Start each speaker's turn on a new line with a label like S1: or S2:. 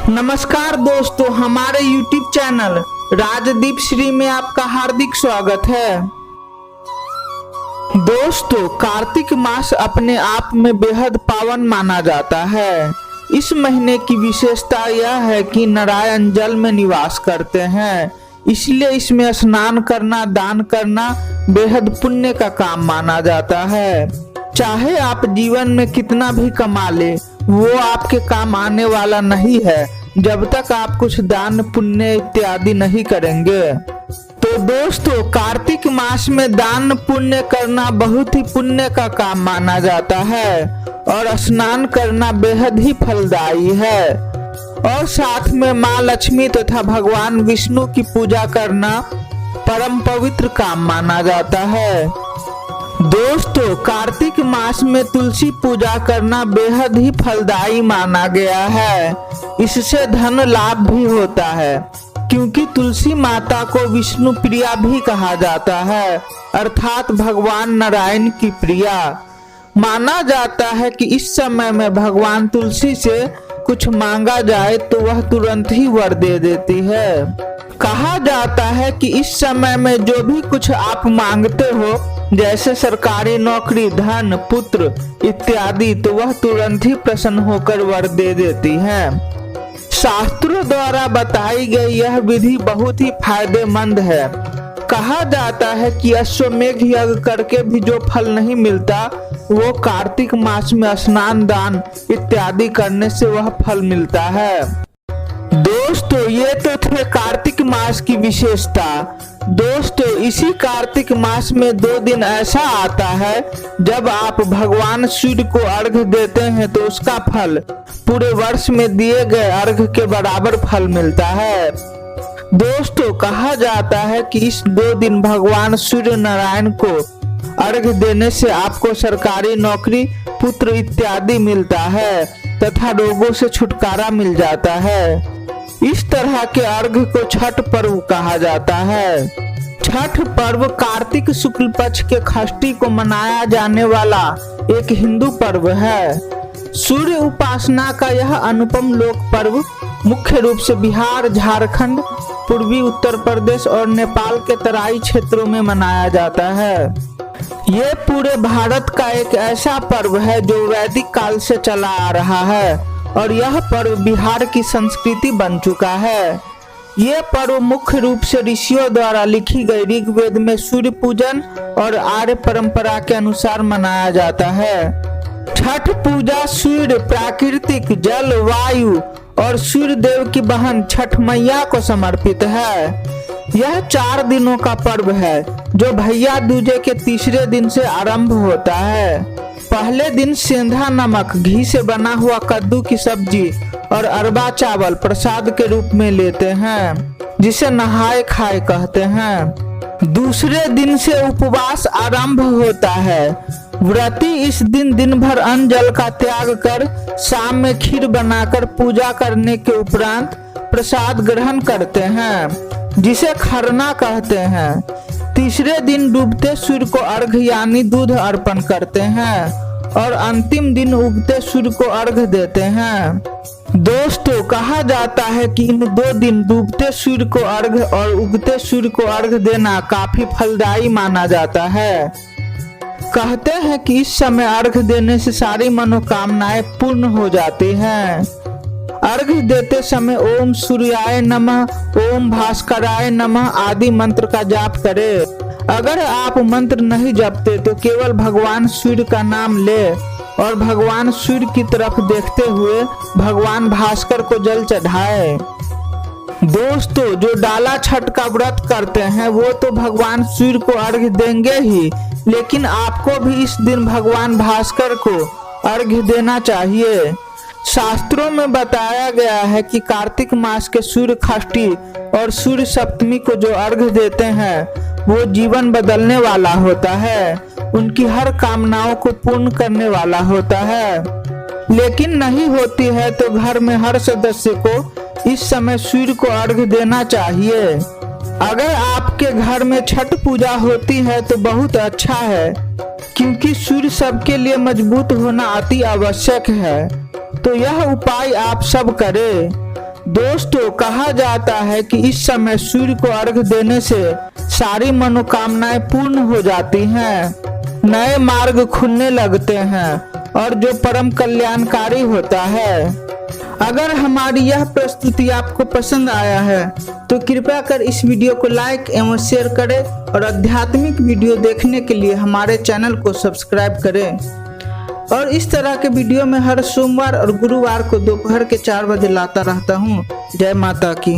S1: नमस्कार दोस्तों, हमारे YouTube चैनल राजदीप श्री में आपका हार्दिक स्वागत है। दोस्तों, कार्तिक मास अपने आप में बेहद पावन माना जाता है। इस महीने की विशेषता यह है कि नारायण जल में निवास करते हैं, इसलिए इसमें स्नान करना, दान करना बेहद पुण्य का काम माना जाता है। चाहे आप जीवन में कितना भी कमा ले, वो आपके काम आने वाला नहीं है जब तक आप कुछ दान पुण्य इत्यादि नहीं करेंगे। तो दोस्तों, कार्तिक मास में दान पुण्य करना बहुत ही पुण्य का काम माना जाता है और स्नान करना बेहद ही फलदायी है। और साथ में माँ लक्ष्मी तथा भगवान विष्णु की पूजा करना परम पवित्र काम माना जाता है। दोस्तों, कार्तिक मास में तुलसी पूजा करना बेहद ही फलदायी माना गया है। इससे धन लाभ भी होता है, क्योंकि तुलसी माता को विष्णु प्रिया भी कहा जाता है, अर्थात भगवान नारायण की प्रिया। माना जाता है कि इस समय में भगवान तुलसी से कुछ मांगा जाए तो वह तुरंत ही वर दे देती है। कहा जाता है कि इस समय में जो भी कुछ आप मांगते हो, जैसे सरकारी नौकरी, धन, पुत्र इत्यादि, तो वह तुरंत ही प्रसन्न होकर वर दे देती है। शास्त्रों द्वारा बताई गई यह विधि बहुत ही फायदेमंद है। कहा जाता है कि अश्वमेघ यज्ञ करके भी जो फल नहीं मिलता, वो कार्तिक मास में स्नान, दान इत्यादि करने से वह फल मिलता है। दोस्तों, ये तो थे कार्तिक मास की विशेषता। दोस्तों, इसी कार्तिक मास में 2 दिन ऐसा आता है जब आप भगवान सूर्य को अर्घ्य देते हैं तो उसका फल पूरे वर्ष में दिए गए अर्घ्य के बराबर फल मिलता है। दोस्तों, कहा जाता है कि इस 2 दिन भगवान सूर्य नारायण को अर्घ्य देने से आपको सरकारी नौकरी, पुत्र इत्यादि मिलता है तथा रोगों से छुटकारा मिल जाता है। इस तरह के अर्घ्य को छठ पर्व कहा जाता है। छठ पर्व कार्तिक शुक्ल पक्ष के षष्ठी को मनाया जाने वाला एक हिंदू पर्व है। सूर्य उपासना का यह अनुपम लोक पर्व मुख्य रूप से बिहार, झारखंड, पूर्वी उत्तर प्रदेश और नेपाल के तराई क्षेत्रों में मनाया जाता है। ये पूरे भारत का एक ऐसा पर्व है जो वैदिक काल से चला आ रहा है और यह पर्व बिहार की संस्कृति बन चुका है। ये पर्व मुख्य रूप से ऋषियों द्वारा लिखी गई ऋग्वेद में सूर्य पूजन और आर्य परंपरा के अनुसार मनाया जाता है। छठ पूजा सूर्य, प्राकृतिक, जल, वायु और सूर्य देव की बहन छठ मैया को समर्पित है। यह 4 दिनों का पर्व है जो भैया दूजे के तीसरे दिन से आरंभ होता है। पहले दिन सेंधा नमक, घी से बना हुआ कद्दू की सब्जी और अरबा चावल प्रसाद के रूप में लेते हैं, जिसे नहाए खाए कहते हैं। दूसरे दिन से उपवास आरंभ होता है। व्रती इस दिन भर अन्न जल का त्याग कर शाम में खीर बनाकर पूजा करने के उपरांत प्रसाद ग्रहण करते हैं, जिसे खरना कहते हैं। तीसरे दिन डूबते सूर्य को अर्घ्य यानी दूध अर्पण करते हैं और अंतिम दिन उगते सूर्य को अर्घ्य देते हैं। दोस्तों, कहा जाता है कि इन 2 दिन डूबते सूर्य को अर्घ्य और उगते सूर्य को अर्घ्य देना काफी फलदायी माना जाता है। कहते हैं कि इस समय अर्घ्य देने से सारी मनोकामनाएं पूर्ण हो जाती हैं। अर्घ्य देते समय ओम सूर्याय नमः, ओम भास्कराय नमः आदि मंत्र का जाप करें। अगर आप मंत्र नहीं जपते तो केवल भगवान सूर्य का नाम ले और भगवान सूर्य की तरफ देखते हुए भगवान भास्कर को जल चढ़ाए। दोस्तों, जो डाला छठ का व्रत करते हैं वो तो भगवान सूर्य को अर्घ्य देंगे ही, लेकिन आपको भी इस दिन भगवान भास्कर को अर्घ्य देना चाहिए। शास्त्रों में बताया गया है कि कार्तिक मास के सूर्य षष्ठी और सूर्य सप्तमी को जो अर्घ्य देते हैं वो जीवन बदलने वाला होता है, उनकी हर कामनाओं को पूर्ण करने वाला होता है। लेकिन नहीं होती है तो घर में हर सदस्य को इस समय सूर्य को अर्घ्य देना चाहिए। अगर आपके घर में छठ पूजा होती है तो बहुत अच्छा है, क्योंकि सूर्य सबके लिए मजबूत होना अति आवश्यक है। तो यह उपाय आप सब करें। दोस्तों, कहा जाता है कि इस समय सूर्य को अर्घ देने से सारी मनोकामनाएं पूर्ण हो जाती हैं, नए मार्ग खुलने लगते हैं और जो परम कल्याणकारी होता है। अगर हमारी यह प्रस्तुति आपको पसंद आया है तो कृपया कर इस वीडियो को लाइक एवं शेयर करें और आध्यात्मिक वीडियो देखने के लिए हमारे चैनल को सब्सक्राइब करें। और इस तरह के वीडियो में हर सोमवार और गुरुवार को दोपहर के 4 बजे लाता रहता हूँ। जय माता की।